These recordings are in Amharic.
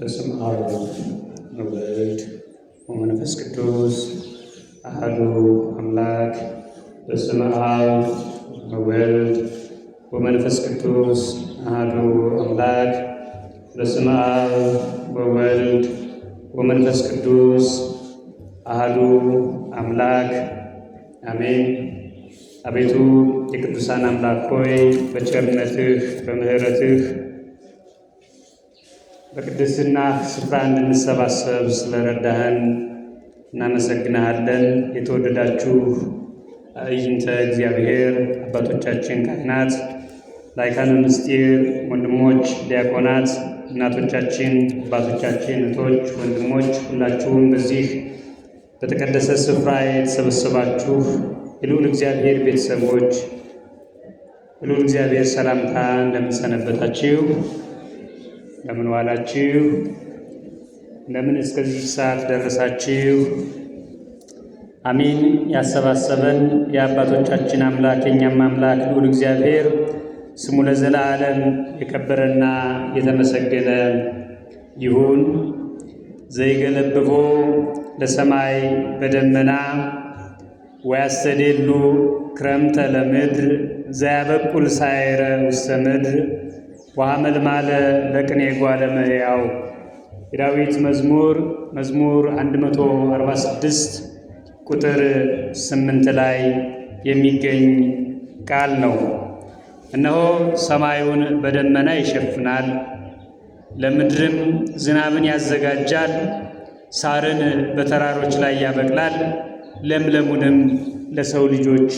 በስመ አብ ወወልድ ወመንፈስ ቅዱስ አሐዱ አምላክ። በስመ አብ ወወልድ ወመንፈስ ቅዱስ አሐዱ አምላክ። በስመ አብ ወወልድ ወመንፈስ ቅዱስ አሐዱ አምላክ አሜን። አቤቱ የቅዱሳን አምላክ ሆይ በቸርነትህ በምሕረትህ በቅድስና ስፍራ እንድንሰባሰብ ስለረዳህን እናመሰግንሃለን። የተወደዳችሁ አዕይንተ እግዚአብሔር አባቶቻችን ካህናት፣ ላይካነ ምስጢር ወንድሞች ዲያቆናት፣ እናቶቻችን፣ አባቶቻችን፣ እህቶች፣ ወንድሞች ሁላችሁም በዚህ በተቀደሰ ስፍራ የተሰበሰባችሁ የልዑል እግዚአብሔር ቤተሰቦች የልዑል እግዚአብሔር ሰላምታ እንደምን ሰነበታችሁ? እንደምን ዋላችሁ? እንደምን እስከዚህ ሰዓት ደረሳችሁ? አሜን። ያሰባሰበን የአባቶቻችን አምላክ የእኛም አምላክ ልዑል እግዚአብሔር ስሙ ለዘላለም የከበረና የተመሰገነ ይሁን። ዘይገለብቦ ለሰማይ በደመና ወያስተዴሉ ክረምተ ለምድር ዘያበቁል ሳይረ ውስተ ምድር ወሐመልማለ ለቅኔ ጓለ እመሕያው። የዳዊት መዝሙር 146 ቁጥር 8 ላይ የሚገኝ ቃል ነው። እነሆ ሰማዩን በደመና ይሸፍናል፣ ለምድርም ዝናብን ያዘጋጃል፣ ሳርን በተራሮች ላይ ያበቅላል፣ ለምለሙንም ለሰው ልጆች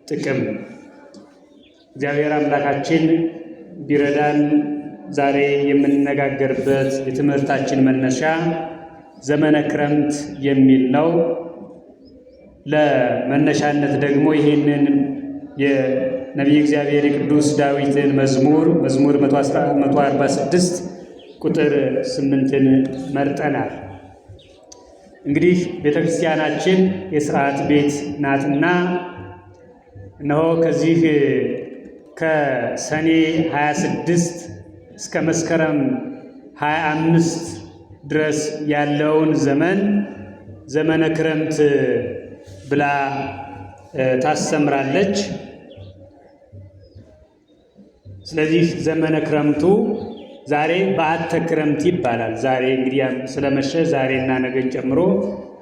ጥቅም። እግዚአብሔር አምላካችን ቢረዳን ዛሬ የምንነጋገርበት የትምህርታችን መነሻ ዘመነ ክረምት የሚል ነው። ለመነሻነት ደግሞ ይህንን የነቢይ እግዚአብሔር የቅዱስ ዳዊትን መዝሙር 146 ቁጥር 8ን መርጠናል። እንግዲህ ቤተ ክርስቲያናችን የሥርዓት ቤት ናትና እነሆ ከዚህ ከሰኔ 26 እስከ መስከረም 25 ድረስ ያለውን ዘመን ዘመነ ክረምት ብላ ታስተምራለች። ስለዚህ ዘመነ ክረምቱ ዛሬ በዓተ ክረምት ይባላል። ዛሬ እንግዲህ ስለመሸ ዛሬና ነገን ጨምሮ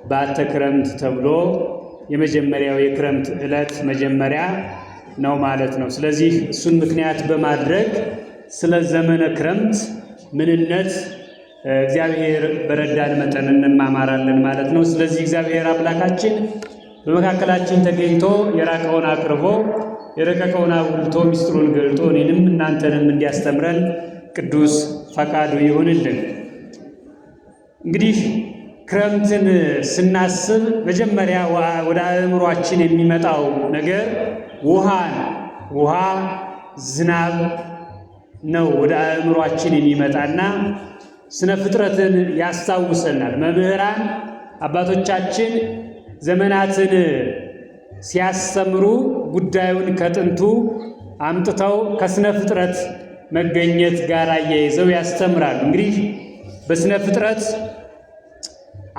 በዓተ ክረምት ተብሎ የመጀመሪያው የክረምት ዕለት መጀመሪያ ነው ማለት ነው። ስለዚህ እሱን ምክንያት በማድረግ ስለ ዘመነ ክረምት ምንነት እግዚአብሔር በረዳን መጠን እንማማራለን ማለት ነው። ስለዚህ እግዚአብሔር አምላካችን በመካከላችን ተገኝቶ የራቀውን አቅርቦ የረቀቀውን አጉልቶ ምስጢሩን ገልጦ እኔንም እናንተንም እንዲያስተምረን ቅዱስ ፈቃዱ ይሁንልን። እንግዲህ ክረምትን ስናስብ መጀመሪያ ወደ አእምሯችን የሚመጣው ነገር ውሃ ዝናብ ነው። ወደ አእምሯችን የሚመጣና ስነ ፍጥረትን ያስታውሰናል። መምህራን አባቶቻችን ዘመናትን ሲያስተምሩ ጉዳዩን ከጥንቱ አምጥተው ከስነ ፍጥረት መገኘት ጋር አያይዘው ያስተምራሉ። እንግዲህ በስነ ፍጥረት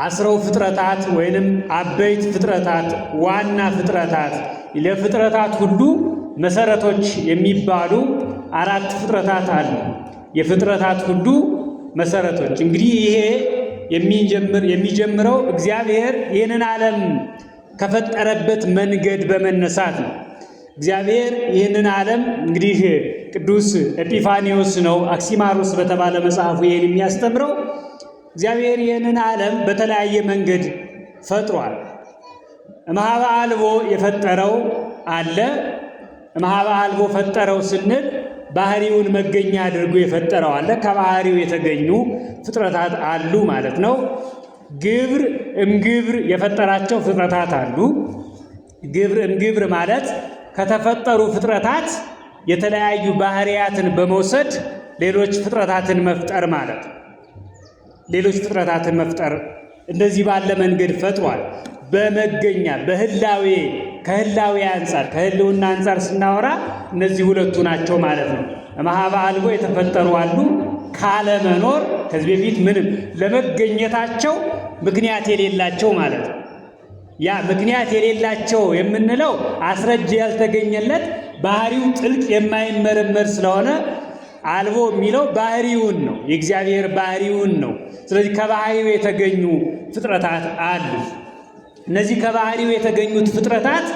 አስረው ፍጥረታት ወይንም አበይት ፍጥረታት፣ ዋና ፍጥረታት፣ ለፍጥረታት ሁሉ መሰረቶች የሚባሉ 4 ፍጥረታት አሉ። የፍጥረታት ሁሉ መሰረቶች። እንግዲህ ይሄ የሚጀምረው እግዚአብሔር ይህንን ዓለም ከፈጠረበት መንገድ በመነሳት ነው። እግዚአብሔር ይህንን ዓለም እንግዲህ ቅዱስ ኤጲፋኒዎስ ነው አክሲማሮስ በተባለ መጽሐፉ ይህን የሚያስተምረው። እግዚአብሔር ይህንን ዓለም በተለያየ መንገድ ፈጥሯል። እምኀበ አልቦ የፈጠረው አለ። እምኀበ አልቦ ፈጠረው ስንል ባህሪውን መገኛ አድርጎ የፈጠረው አለ። ከባህሪው የተገኙ ፍጥረታት አሉ ማለት ነው። ግብር እምግብር የፈጠራቸው ፍጥረታት አሉ። ግብር እምግብር ማለት ከተፈጠሩ ፍጥረታት የተለያዩ ባህሪያትን በመውሰድ ሌሎች ፍጥረታትን መፍጠር ማለት ነው። ሌሎች ፍጥረታትን መፍጠር እንደዚህ ባለ መንገድ ፈጥሯል። በመገኛ በህላዌ ከህላዌ አንጻር ከህልውና አንጻር ስናወራ እነዚህ ሁለቱ ናቸው ማለት ነው። እምኀበ አልቦ የተፈጠሩ አሉ፣ ካለመኖር ከዚህ በፊት ምንም ለመገኘታቸው ምክንያት የሌላቸው ማለት ነው። ያ ምክንያት የሌላቸው የምንለው አስረጅ ያልተገኘለት ባህሪው ጥልቅ የማይመረመር ስለሆነ አልቦ የሚለው ባህሪውን ነው፣ የእግዚአብሔር ባህሪውን ነው። ስለዚህ ከባህሪው የተገኙ ፍጥረታት አሉ። እነዚህ ከባህሪው የተገኙት ፍጥረታት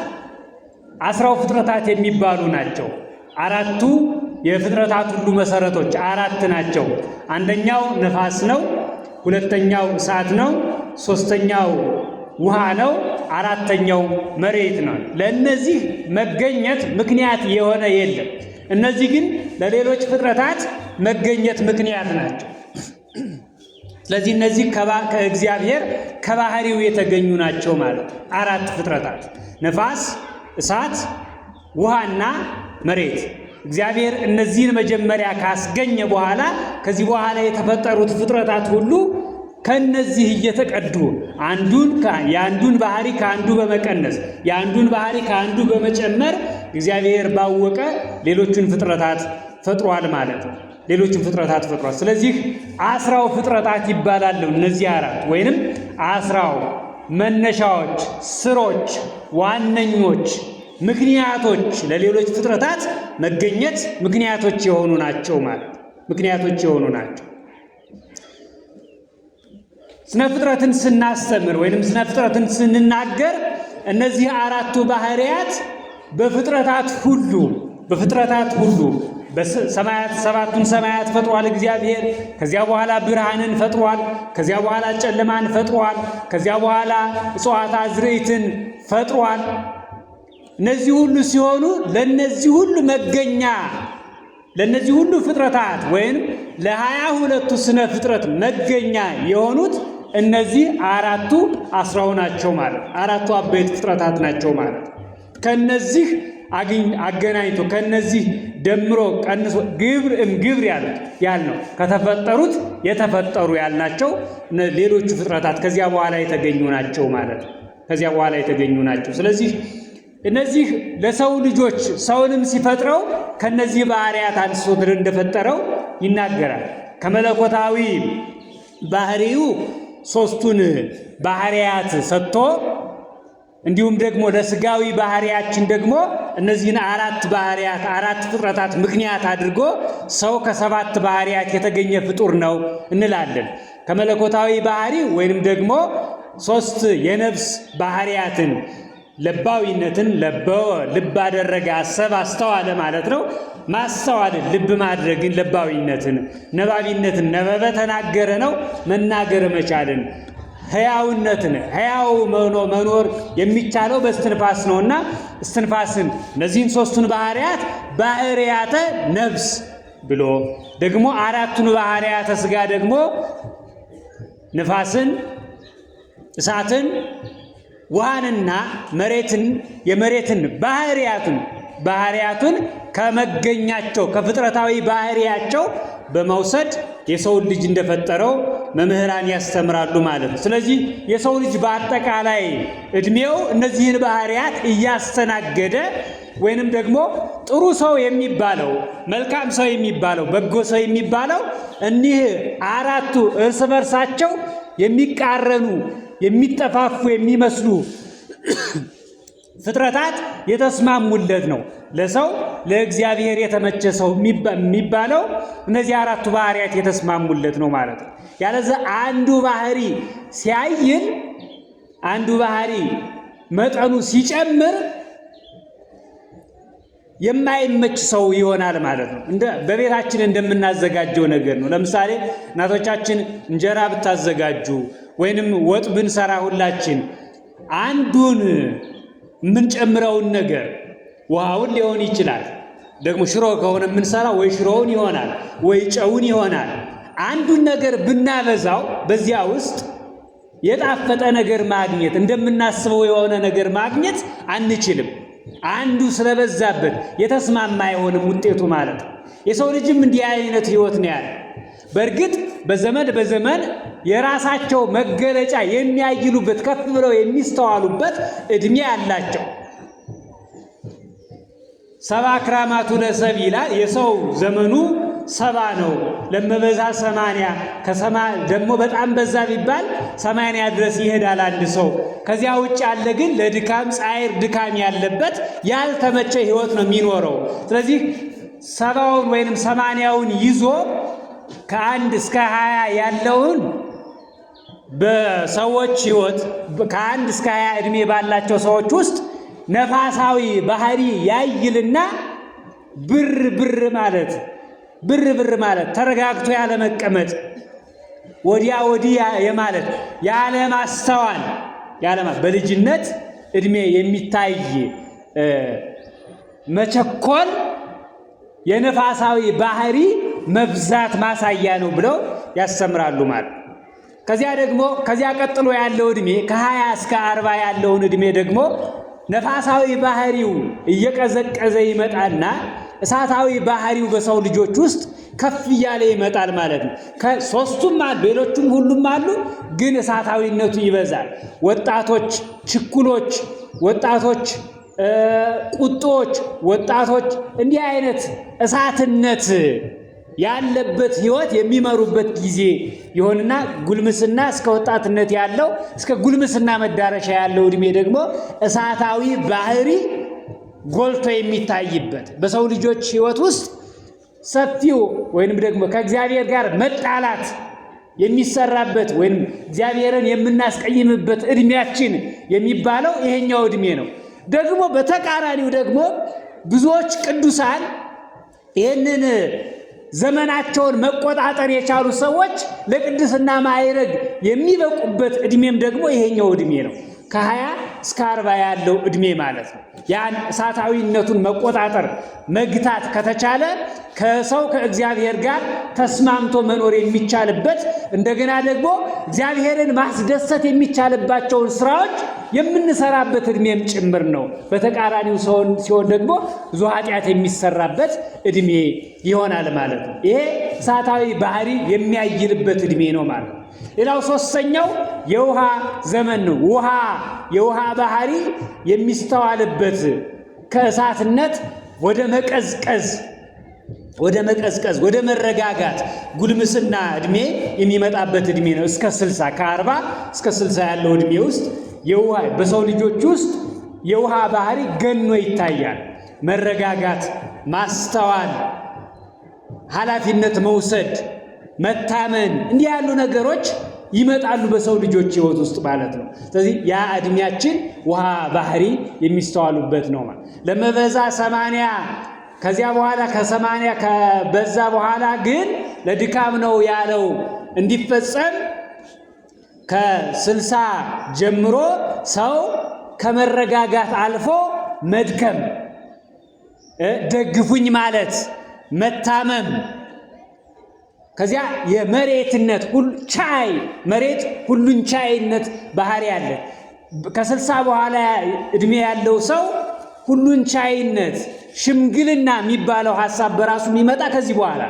10 ፍጥረታት የሚባሉ ናቸው። 4ቱ የፍጥረታት ሁሉ መሰረቶች 4 ናቸው። አንደኛው ነፋስ ነው፣ ሁለተኛው እሳት ነው፣ ሶስተኛው ውሃ ነው፣ 4ተኛው መሬት ነው። ለእነዚህ መገኘት ምክንያት የሆነ የለም። እነዚህ ግን ለሌሎች ፍጥረታት መገኘት ምክንያት ናቸው። ስለዚህ እነዚህ ከእግዚአብሔር ከባህሪው የተገኙ ናቸው ማለት 4 ፍጥረታት ነፋስ፣ እሳት፣ ውሃና መሬት። እግዚአብሔር እነዚህን መጀመሪያ ካስገኘ በኋላ ከዚህ በኋላ የተፈጠሩት ፍጥረታት ሁሉ ከነዚህ እየተቀዱ የአንዱን ባህሪ ከአንዱ በመቀነስ የአንዱን ባህሪ ከአንዱ በመጨመር እግዚአብሔር ባወቀ ሌሎችን ፍጥረታት ፈጥሯል ማለት ነው። ሌሎችን ፍጥረታት ፈጥሯል። ስለዚህ 10 ፍጥረታት ይባላሉ። እነዚህ 4 ወይንም 10 መነሻዎች፣ ስሮች፣ ዋነኞች ምክንያቶች ለሌሎች ፍጥረታት መገኘት ምክንያቶች የሆኑ ናቸው ማለት ምክንያቶች የሆኑ ናቸው። ስነ ፍጥረትን ስናስተምር ወይንም ስነ ፍጥረትን ስንናገር እነዚህ 4ቱ ባህሪያት በፍጥረታት ሁሉ በሰማያት 7ቱን ሰማያት ፈጥሯል እግዚአብሔር። ከዚያ በኋላ ብርሃንን ፈጥሯል። ከዚያ በኋላ ጨለማን ፈጥሯል። ከዚያ በኋላ እጽዋት አዝርዕትን ፈጥሯል። እነዚህ ሁሉ ሲሆኑ ለነዚህ ሁሉ መገኛ ለነዚህ ሁሉ ፍጥረታት ወይም ለ22ቱ ስነ ፍጥረት መገኛ የሆኑት እነዚህ 4ቱ 10 ናቸው ማለት 4ቱ አበይት ፍጥረታት ናቸው ማለት ከነዚህ አገናኝቶ ከነዚህ ደምሮ ቀንሶ ግብር ያልነው ከተፈጠሩት የተፈጠሩ ያልናቸው ሌሎቹ ፍጥረታት ከዚያ በኋላ የተገኙ ናቸው ማለት ከዚያ በኋላ የተገኙ ናቸው። ስለዚህ እነዚህ ለሰው ልጆች ሰውንም ሲፈጥረው ከነዚህ ባህሪያት አንስቶ እንደፈጠረው ይናገራል። ከመለኮታዊ ባህሪው 3ቱን ባህሪያት ሰጥቶ እንዲሁም ደግሞ ለስጋዊ ባህሪያችን ደግሞ እነዚህን 4 ባህሪያት 4 ፍጥረታት ምክንያት አድርጎ ሰው ከ7 ባህሪያት የተገኘ ፍጡር ነው እንላለን። ከመለኮታዊ ባህሪ ወይንም ደግሞ 3 የነፍስ ባህሪያትን ለባዊነትን ልብ አደረገ፣ አሰብ፣ አስተዋለ ማለት ነው። ማስተዋልን ልብ ማድረግን፣ ለባዊነትን፣ ነባቢነትን ነበበ ተናገረ ነው መናገር መቻልን፣ ሕያውነትን ሕያው መኖር የሚቻለው በእስትንፋስ ነውና እስትንፋስን እነዚህን 3ቱን ባህሪያት ባህሪያተ ነፍስ ብሎ ደግሞ 4ቱን ባህሪያተ ሥጋ ደግሞ ንፋስን፣ እሳትን፣ ውሃንና መሬትን የመሬትን ባህሪያቱን ከመገኛቸው ከፍጥረታዊ ባህሪያቸው በመውሰድ የሰው ልጅ እንደፈጠረው መምህራን ያስተምራሉ ማለት ነው። ስለዚህ የሰው ልጅ በአጠቃላይ እድሜው እነዚህን ባህሪያት እያስተናገደ ወይንም ደግሞ ጥሩ ሰው የሚባለው መልካም ሰው የሚባለው በጎ ሰው የሚባለው እኒህ 4ቱ እርስ በርሳቸው የሚቃረኑ የሚጠፋፉ የሚመስሉ ፍጥረታት የተስማሙለት ነው። ለሰው ለእግዚአብሔር የተመቸ ሰው የሚባለው እነዚህ 4ቱ ባህሪያት የተስማሙለት ነው ማለት ነው። ያለዛ አንዱ ባህሪ ሲያይል አንዱ ባህሪ መጠኑ ሲጨምር የማይመች ሰው ይሆናል ማለት ነው። በቤታችን እንደምናዘጋጀው ነገር ነው። ለምሳሌ እናቶቻችን እንጀራ ብታዘጋጁ ወይንም ወጥ ብንሰራ ሁላችን አንዱን የምንጨምረውን ነገር ውሃውን ሊሆን ይችላል። ደግሞ ሽሮ ከሆነ የምንሰራው ወይ ሽሮውን ይሆናል ወይ ጨውን ይሆናል። አንዱን ነገር ብናበዛው በዚያ ውስጥ የጣፈጠ ነገር ማግኘት እንደምናስበው የሆነ ነገር ማግኘት አንችልም። አንዱ ስለበዛበት የተስማማ አይሆንም ውጤቱ ማለት ነው። የሰው ልጅም እንዲህ አይነት ህይወት ነው ያለ። በእርግጥ በዘመን የራሳቸው መገለጫ የሚያይሉበት ከፍ ብለው የሚስተዋሉበት እድሜ ያላቸው 70 ክራማቱ ለሰብ ይላል። የሰው ዘመኑ 70 ነው። ለመበዛ 80 ከሰማይ ደግሞ በጣም በዛ ቢባል 80 ድረስ ይሄዳል አንድ ሰው። ከዚያ ውጭ ያለ ግን ለድካም ጻይር ድካም ያለበት ያልተመቸ ህይወት ነው የሚኖረው። ስለዚህ 70ውን ወይንም 80ውን ይዞ ከ1 እስከ 20 ያለውን በሰዎች ህይወት ከ1 እስከ 20 እድሜ ባላቸው ሰዎች ውስጥ ነፋሳዊ ባህሪ ያይልና ብር ማለት ተረጋግቶ ያለ መቀመጥ ወዲያ ወዲያ የማለት ያለ ማስተዋል በልጅነት እድሜ የሚታይ መቸኮል የነፋሳዊ ባህሪ መብዛት ማሳያ ነው ብለው ያስተምራሉ ማለት። ከዚያ ቀጥሎ ያለው እድሜ ከ20 እስከ 40 ያለውን እድሜ ደግሞ ነፋሳዊ ባህሪው እየቀዘቀዘ ይመጣና እሳታዊ ባህሪው በሰው ልጆች ውስጥ ከፍ እያለ ይመጣል ማለት ነው። ከሶስቱም አሉ፣ ሌሎቹም ሁሉም አሉ፣ ግን እሳታዊነቱ ይበዛል። ወጣቶች ችኩሎች፣ ወጣቶች ቁጦች፣ ወጣቶች እንዲህ አይነት እሳትነት ያለበት ህይወት የሚመሩበት ጊዜ ይሆንና ጉልምስና እስከ ወጣትነት ያለው እስከ ጉልምስና መዳረሻ ያለው እድሜ ደግሞ እሳታዊ ባህሪ ጎልቶ የሚታይበት በሰው ልጆች ህይወት ውስጥ ሰፊው ወይንም ደግሞ ከእግዚአብሔር ጋር መጣላት የሚሰራበት ወይንም እግዚአብሔርን የምናስቀይምበት እድሜያችን የሚባለው ይሄኛው እድሜ ነው። ደግሞ በተቃራኒው ደግሞ ብዙዎች ቅዱሳን ይህንን ዘመናቸውን መቆጣጠር የቻሉ ሰዎች ለቅድስና ማዕረግ የሚበቁበት እድሜም ደግሞ ይሄኛው እድሜ ነው። ከ20 እስከ 40 ያለው እድሜ ማለት ነው። ያን እሳታዊነቱን መቆጣጠር መግታት ከተቻለ ከሰው ከእግዚአብሔር ጋር ተስማምቶ መኖር የሚቻልበት እንደገና ደግሞ እግዚአብሔርን ማስደሰት የሚቻልባቸውን ስራዎች የምንሰራበት እድሜም ጭምር ነው። በተቃራኒው ሲሆን ደግሞ ብዙ ኃጢአት የሚሰራበት እድሜ ይሆናል ማለት ነው። ይሄ እሳታዊ ባህሪ የሚያይልበት እድሜ ነው ማለት ነው። ሌላው ሶስተኛው የውሃ ዘመን ነው። የውሃ ባህሪ የሚስተዋልበት ከእሳትነት ወደ መቀዝቀዝ ወደ መረጋጋት ጉልምስና እድሜ የሚመጣበት እድሜ ነው። እስከ 60 ከ40 እስከ 60 ያለው እድሜ ውስጥ በሰው ልጆች ውስጥ የውሃ ባህሪ ገኖ ይታያል። መረጋጋት፣ ማስተዋል፣ ኃላፊነት መውሰድ፣ መታመን እንዲህ ያሉ ነገሮች ይመጣሉ በሰው ልጆች ህይወት ውስጥ ማለት ነው። ስለዚህ ያ እድሜያችን ውሃ ባህሪ የሚስተዋሉበት ነው ማለት ለመበዛ 80 ከዚያ በኋላ ከ80 ከበዛ በኋላ ግን ለድካም ነው ያለው እንዲፈጸም ከ60 ጀምሮ ሰው ከመረጋጋት አልፎ መድከም፣ ደግፉኝ ማለት፣ መታመም ከዚያ የመሬትነት መሬት ሁሉን ቻይነት ባህሪ አለ። ከ60 በኋላ እድሜ ያለው ሰው ሁሉን ቻይነት ሽምግልና የሚባለው ሐሳብ በራሱ የሚመጣ ከዚህ በኋላ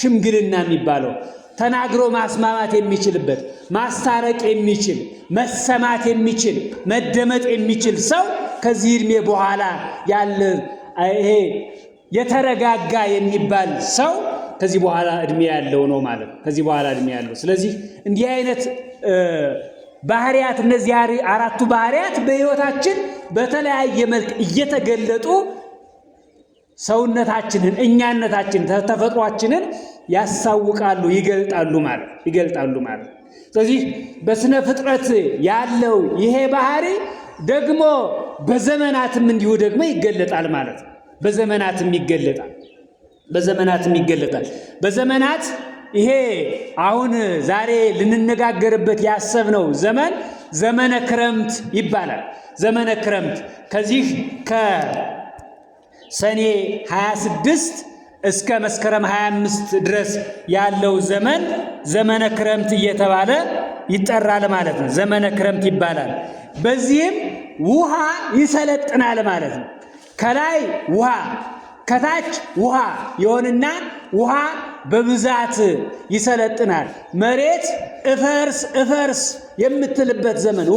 ሽምግልና የሚባለው ተናግሮ ማስማማት የሚችልበት ማስታረቅ የሚችል መሰማት የሚችል መደመጥ የሚችል ሰው ከዚህ እድሜ በኋላ ያለ ይሄ የተረጋጋ የሚባል ሰው ከዚህ በኋላ እድሜ ያለው ነው ማለት ነው። ከዚህ በኋላ እድሜ ያለው ስለዚህ እንዲህ አይነት ባህሪያት እነዚህ አራቱ ባህሪያት በህይወታችን በተለያየ መልክ እየተገለጡ ሰውነታችንን እኛነታችንን ተፈጥሯችንን ያሳውቃሉ ይገልጣሉ ማለት። ስለዚህ በስነ ፍጥረት ያለው ይሄ ባህሪ ደግሞ በዘመናትም እንዲሁ ደግሞ ይገለጣል ማለት ነው። በዘመናትም ይገለጣል። በዘመናት ይሄ አሁን ዛሬ ልንነጋገርበት ያሰብነው ዘመነ ክረምት ይባላል። ዘመነ ክረምት ከዚህ ከሰኔ 26 እስከ መስከረም 25 ድረስ ያለው ዘመነ ክረምት እየተባለ ይጠራል ማለት ነው። ዘመነ ክረምት ይባላል። በዚህም ውሃ ይሰለጥናል ማለት ነው። ከላይ ውሃ ከታች ውሃ ይሆንና ውሃ በብዛት ይሰለጥናል። መሬት እፈርስ የምትልበት ዘመን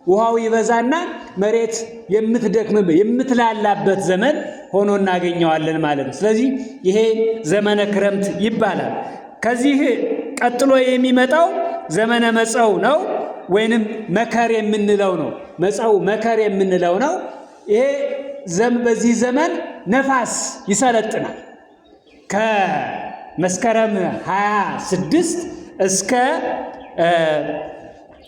ውሃው ይበዛና መሬት የምትደክምበት የምትላላበት ዘመን ሆኖ እናገኘዋለን ማለት ነው። ስለዚህ ይሄ ዘመነ ክረምት ይባላል። ከዚህ ቀጥሎ የሚመጣው ዘመነ መጸው ነው ወይንም መከር የምንለው ነው። መጸው መከር የምንለው ነው። ይሄ በዚህ ዘመን ነፋስ ይሰለጥናል። ከመስከረም 26 እስከ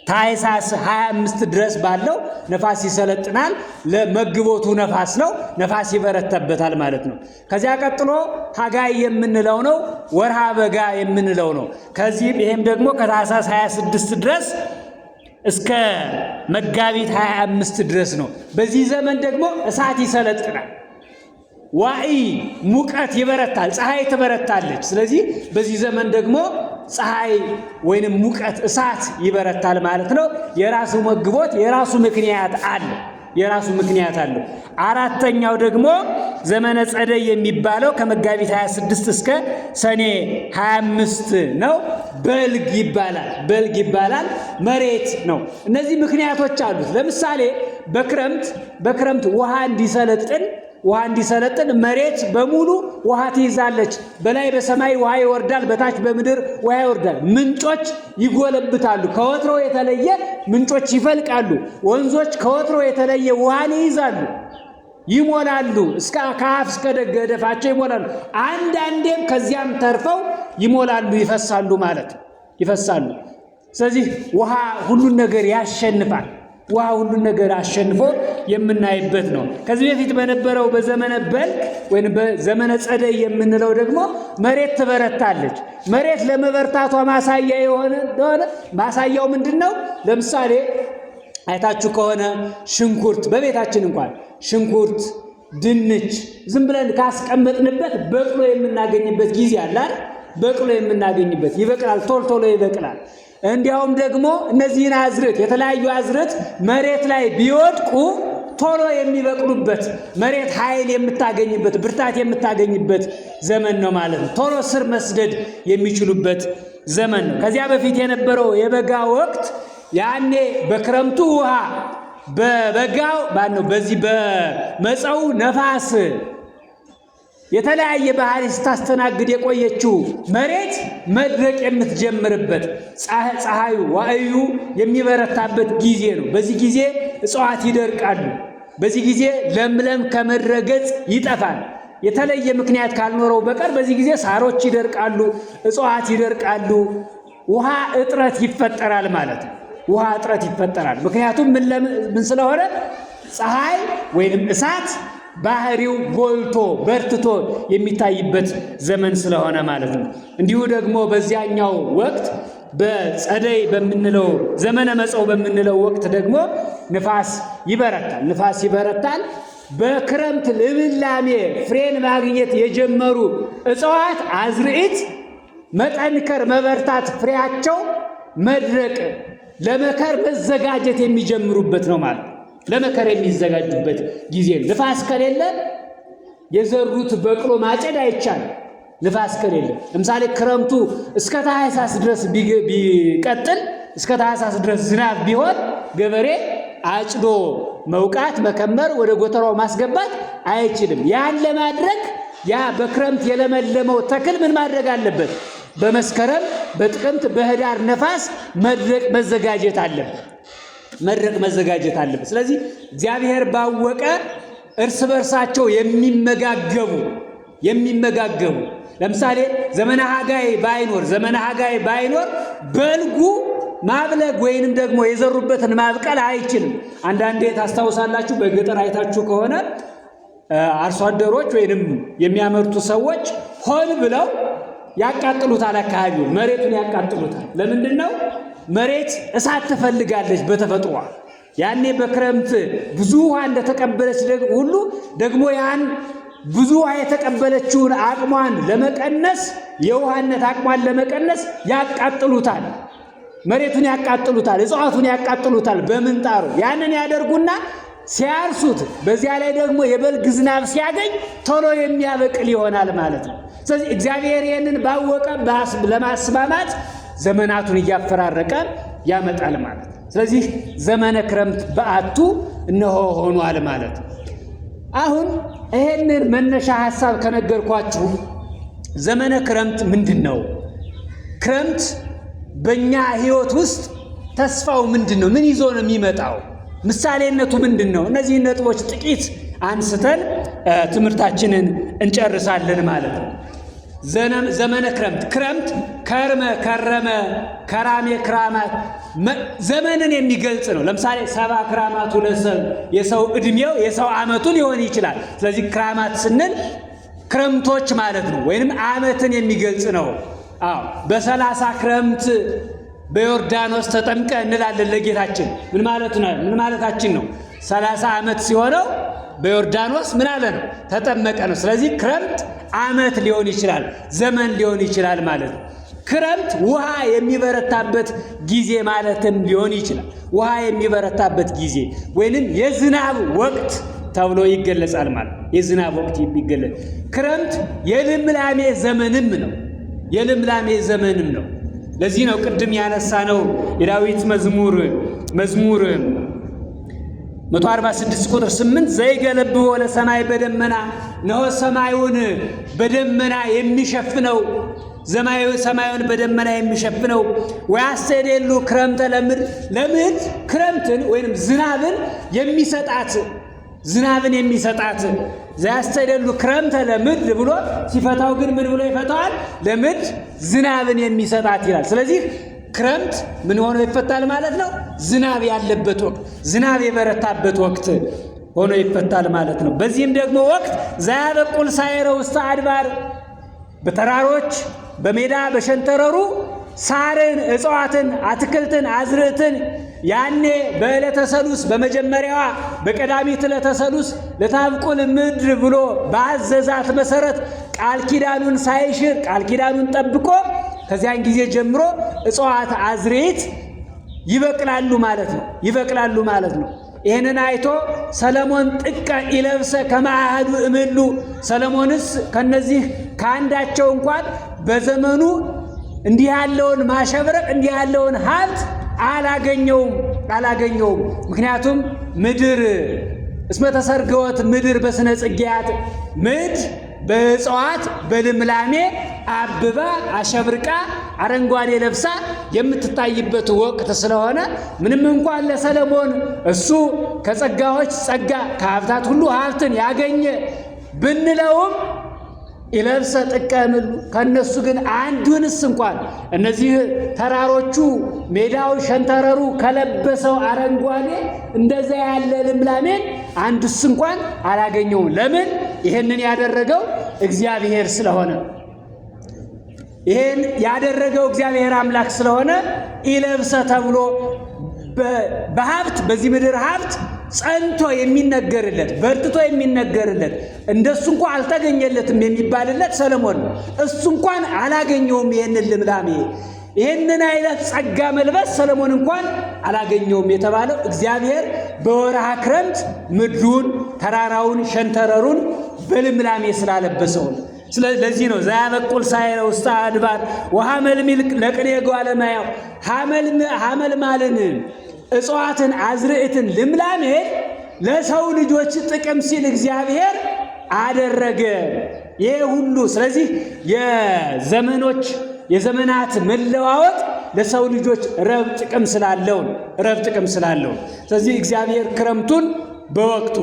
ታኅሳስ 25 ድረስ ባለው ነፋስ ይሰለጥናል። ለመግቦቱ ነፋስ ነው። ነፋስ ይበረታበታል ማለት ነው። ከዚያ ቀጥሎ ሐጋይ የምንለው ነው። ወርሃ በጋ የምንለው ነው። ይሄም ደግሞ ከታኅሳስ 26 ድረስ እስከ መጋቢት 25 ድረስ ነው። በዚህ ዘመን ደግሞ እሳት ይሰለጥናል። ዋዕይ ሙቀት ይበረታል። ፀሐይ ትበረታለች። ስለዚህ በዚህ ዘመን ደግሞ ፀሐይ ወይንም ሙቀት እሳት ይበረታል ማለት ነው። የራሱ መግቦት የራሱ ምክንያት አለው። አራተኛው ደግሞ ዘመነ ጸደይ የሚባለው ከመጋቢት 26 እስከ ሰኔ 25 ነው። በልግ ይባላል። መሬት ነው። እነዚህ ምክንያቶች አሉት። ለምሳሌ በክረምት ውሃ እንዲሰለጥን መሬት በሙሉ ውሃ ትይዛለች። በላይ በሰማይ ውሃ ይወርዳል፣ በታች በምድር ውሃ ይወርዳል። ምንጮች ይጎለብታሉ፣ ከወትሮ የተለየ ምንጮች ይፈልቃሉ። ወንዞች ከወትሮ የተለየ ውሃን ይይዛሉ፣ ይሞላሉ፣ ከአፍ እስከ ደገደፋቸው ይሞላሉ። አንዳንዴም ከዚያም ተርፈው ይሞላሉ፣ ይፈሳሉ። ስለዚህ ውሃ ሁሉን ነገር ያሸንፋል። ውሃ ሁሉን ነገር አሸንፎ የምናይበት ነው። ከዚህ በፊት በነበረው በዘመነ በልግ ወይም በዘመነ ጸደይ የምንለው ደግሞ መሬት ትበረታለች። መሬት ለመበርታቷ ማሳያ የሆነ ማሳያው ምንድነው? ለምሳሌ አይታችሁ ከሆነ ሽንኩርት በቤታችን እንኳን ሽንኩርት፣ ድንች ዝም ብለን ካስቀመጥንበት በቅሎ የምናገኝበት ጊዜ አለ አይደል? በቅሎ የምናገኝበት ይበቅላል፣ ቶሎ ይበቅላል። እንዲያውም ደግሞ እነዚህን አዝርዕት የተለያዩ አዝርዕት መሬት ላይ ቢወድቁ ቶሎ የሚበቅሉበት መሬት ኃይል የምታገኝበት ብርታት የምታገኝበት ዘመን ነው ማለት ነው። ቶሎ ስር መስደድ የሚችሉበት ዘመን ነው። ከዚያ በፊት የነበረው የበጋ ወቅት ያኔ በክረምቱ ውሃ በበጋው በዚህ በመጸው ነፋስ የተለያየ ባህሪ ስታስተናግድ የቆየችው መሬት መድረቅ የምትጀምርበት ፀሐዩ ዋዕዩ የሚበረታበት ጊዜ ነው። በዚህ ጊዜ እጽዋት ይደርቃሉ። በዚህ ጊዜ ለምለም ከምድረ ገጽ ይጠፋል። የተለየ ምክንያት ካልኖረው በቀር በዚህ ጊዜ ሳሮች ይደርቃሉ፣ እጽዋት ይደርቃሉ። ውሃ እጥረት ይፈጠራል ማለት ነው። ውሃ እጥረት ይፈጠራል። ምክንያቱም ምን ስለሆነ ፀሐይ ወይንም እሳት ባህሪው ጎልቶ በርትቶ የሚታይበት ዘመን ስለሆነ ማለት ነው። እንዲሁ ደግሞ በዚያኛው ወቅት በጸደይ በምንለው ዘመነ መጸው በምንለው ወቅት ደግሞ ንፋስ ይበረታል። በክረምት ልምላሜ ፍሬን ማግኘት የጀመሩ እጽዋት አዝርዕት መጠንከር፣ መበርታት፣ ፍሬያቸው መድረቅ፣ ለመከር መዘጋጀት የሚጀምሩበት ነው ማለት ነው። ለመከር የሚዘጋጁበት ጊዜ ነው። ንፋስ ከሌለ የዘሩት በቅሎ ማጨድ አይቻልም። ንፋስ ከሌለ ለምሳሌ ክረምቱ እስከ ታኅሳስ ድረስ ቢቀጥል እስከ ታኅሳስ ድረስ ዝናብ ቢሆን ገበሬ አጭዶ መውቃት፣ መከመር፣ ወደ ጎተራው ማስገባት አይችልም። ያን ለማድረግ ያ በክረምት የለመለመው ተክል ምን ማድረግ አለበት? በመስከረም፣ በጥቅምት፣ በህዳር ነፋስ መድረቅ መዘጋጀት አለበት። ስለዚህ እግዚአብሔር ባወቀ እርስ በርሳቸው የሚመጋገቡ ለምሳሌ ዘመነ ሐጋይ ባይኖር በልጉ ማብለግ ወይንም ደግሞ የዘሩበትን ማብቀል አይችልም። አንዳንዴ ታስታውሳላችሁ፣ በገጠር አይታችሁ ከሆነ አርሶ አደሮች ወይንም የሚያመርቱ ሰዎች ሆን ብለው ያቃጥሉታል፣ አካባቢውን መሬቱን ያቃጥሉታል። ለምንድን ነው? መሬት እሳት ትፈልጋለች በተፈጥሯ። ያኔ በክረምት ብዙ ውሃ እንደተቀበለች ሁሉ ደግሞ ያን ብዙ ውሃ የተቀበለችውን አቅሟን ለመቀነስ የውሃነት አቅሟን ለመቀነስ ያቃጥሉታል፣ መሬቱን ያቃጥሉታል፣ እጽዋቱን ያቃጥሉታል በምንጣሩ። ያንን ያደርጉና ሲያርሱት በዚያ ላይ ደግሞ የበልግ ዝናብ ሲያገኝ ቶሎ የሚያበቅል ይሆናል ማለት ነው። ስለዚህ እግዚአብሔር ይህንን ባወቀ ለማስማማት ዘመናቱን እያፈራረቀ ያመጣል ማለት ነው። ስለዚህ ዘመነ ክረምት በዓቱ እነሆ ሆኗል ማለት ነው። አሁን ይሄንን መነሻ ሐሳብ ከነገርኳችሁ ዘመነ ክረምት ምንድነው? ክረምት በእኛ ሕይወት ውስጥ ተስፋው ምንድነው? ምን ይዞ ነው የሚመጣው? ምሳሌነቱ ምንድነው? እነዚህን ነጥቦች ጥቂት አንስተን ትምህርታችንን እንጨርሳለን ማለት ነው። ዘመነ ክረምት ከርመ፣ ከረመ፣ ከራሜ፣ ክራማት ዘመንን የሚገልጽ ነው። ለምሳሌ 70 ክራማቱ ለሰብ የሰው ዕድሜው የሰው ዓመቱ ሊሆን ይችላል። ስለዚህ ክራማት ስንል ክረምቶች ማለት ነው፣ ወይንም ዓመትን የሚገልጽ ነው። በ30 ክረምት በዮርዳኖስ ተጠምቀ እንላለን ለጌታችን። ምን ማለታችን ነው? 30 ዓመት ሲሆነው በዮርዳኖስ ምን አለ ነው? ተጠመቀ ነው። ስለዚህ ክረምት ዓመት ሊሆን ይችላል፣ ዘመን ሊሆን ይችላል ማለት ነው። ክረምት ውሃ የሚበረታበት ጊዜ ማለትም ሊሆን ይችላል። ውሃ የሚበረታበት ጊዜ ወይንም የዝናብ ወቅት ተብሎ ይገለጻል ማለት ነው። የዝናብ ወቅት ይገለጽ። ክረምት የልምላሜ ዘመንም ነው። የልምላሜ ዘመንም ነው። ለዚህ ነው ቅድም ያነሳነው የዳዊት መዝሙር 146 ቁጥር 8 ዘይገለብዎ ለሰማይ በደመና ነው። ሰማዩን በደመና የሚሸፍነው ሰማዩን በደመና የሚሸፍነው ወያስተደሉ ክረምተ ለምድር ክረምትን ወይንም ዝናብን የሚሰጣት ዘያስተደሉ ክረምተ ለምድር ብሎ ሲፈታው ግን ምን ብሎ ይፈታዋል? ለምድር ዝናብን የሚሰጣት ይላል። ስለዚህ ክረምት ምን ሆኖ ይፈታል ማለት ነው? ዝናብ ያለበት ወቅት፣ ዝናብ የበረታበት ወቅት ሆኖ ይፈታል ማለት ነው። በዚህም ደግሞ ወቅት ዘያበቁል ሳይረ ውስተ አድባር በተራሮች በሜዳ በሸንተረሩ ሳርን፣ እጽዋትን፣ አትክልትን፣ አዝርዕትን ያኔ በዕለተ ሰሉስ በመጀመሪያዋ በቀዳሚት ዕለተ ሰሉስ ለታብቁል ምድር ብሎ በአዘዛት መሰረት ቃል ኪዳኑን ሳይሽር ቃል ኪዳኑን ጠብቆ ከዚያን ጊዜ ጀምሮ እጽዋት አዝርዕት ይበቅላሉ ማለት ነው። ይህንን አይቶ ሰለሞን ጥቀ ኢለብሰ ከማአሐዱ እምሉ ሰለሞንስ ከነዚህ ከአንዳቸው እንኳን በዘመኑ እንዲህ ያለውን ማሸብረቅ እንዲህ ያለውን ሀብት አላገኘውም። ምክንያቱም ምድር እስመ ተሰርገወት ምድር በስነ ጽጌያት ምድር በእጽዋት በልምላሜ አብባ አሸብርቃ አረንጓዴ ለብሳ የምትታይበት ወቅት ስለሆነ ምንም እንኳን ለሰለሞን እሱ ከጸጋዎች ጸጋ ከሀብታት ሁሉ ሀብትን ያገኘ ብንለውም ኢለብሰ ጥቀ እምሉ ከነሱ ግን አንዱንስ እንኳን እነዚህ ተራሮቹ ሜዳው ሸንተረሩ ከለበሰው አረንጓዴ እንደዛ ያለ ልምላሜን አንዱስ እንኳን አላገኘውም። ለምን? ይሄንን ያደረገው እግዚአብሔር ስለሆነ፣ ይሄን ያደረገው እግዚአብሔር አምላክ ስለሆነ ኢለብሰ ተብሎ በሀብት በዚህ ምድር ሀብት ጸንቶ የሚነገርለት በርትቶ የሚነገርለት እንደሱ እንኳን አልተገኘለትም የሚባልለት ሰለሞን ነው። እሱ እንኳን አላገኘውም ይሄንን ልምላሜ፣ ይሄንን አይነት ጸጋ መልበስ ሰለሞን እንኳን አላገኘውም የተባለው እግዚአብሔር በወርሃ ክረምት ምድሩን፣ ተራራውን፣ ሸንተረሩን በልምላሜ ስላለበሰው ነው። ስለዚህ ነው ዘያበቁል ሳይረ ውስተ አድባር ወሐመልሚል ለቅኔ ጓለማያው ሐመልማልን እጽዋትን አዝርዕትን ልምላሜ ለሰው ልጆች ጥቅም ሲል እግዚአብሔር አደረገ። ይሄ ሁሉ ስለዚህ የዘመናት መለዋወጥ ለሰው ልጆች ረብ ጥቅም ስላለው ስለዚህ እግዚአብሔር ክረምቱን በወቅቱ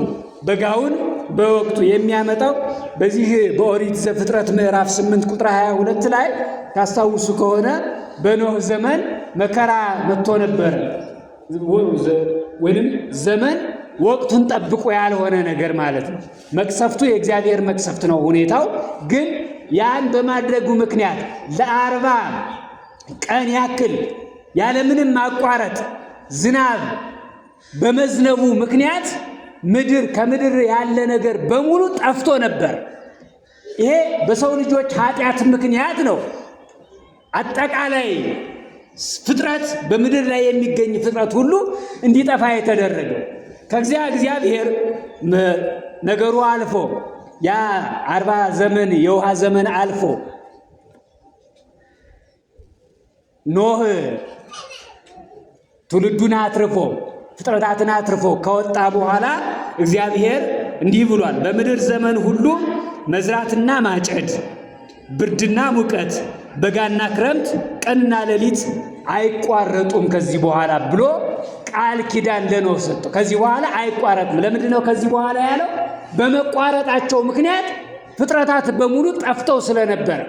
በጋውን በወቅቱ የሚያመጣው በዚህ በኦሪት ዘፍጥረት ምዕራፍ 8 ቁጥር 22 ላይ ታስታውሱ ከሆነ በኖህ ዘመን መከራ መጥቶ ነበር። ወይንም ዘመን ወቅቱን ጠብቆ ያልሆነ ነገር ማለት ነው። መቅሰፍቱ የእግዚአብሔር መቅሰፍት ነው። ሁኔታው ግን ያን በማድረጉ ምክንያት ለ40 ቀን ያክል ያለምንም ማቋረጥ ዝናብ በመዝነቡ ምክንያት ከምድር ያለ ነገር በሙሉ ጠፍቶ ነበር። ይሄ በሰው ልጆች ኃጢአት ምክንያት ነው። አጠቃላይ ፍጥረት በምድር ላይ የሚገኝ ፍጥረት ሁሉ እንዲጠፋ የተደረገው እግዚአብሔር ነገሩ አልፎ ያ 40 ዘመን የውሃ ዘመን አልፎ ኖህ ትውልዱን አትርፎ ፍጥረታትን አትርፎ ከወጣ በኋላ እግዚአብሔር እንዲህ ብሏል፣ በምድር ዘመን ሁሉ መዝራትና ማጨድ፣ ብርድና ሙቀት፣ በጋና ክረምት፣ ቀንና ሌሊት አይቋረጡም ከዚህ በኋላ ብሎ ቃል ኪዳን ለኖህ ሰጠው። ከዚህ በኋላ አይቋረጥም። ለምንድን ነው ከዚህ በኋላ ያለው? በመቋረጣቸው ምክንያት ፍጥረታት በሙሉ ጠፍተው ስለነበረ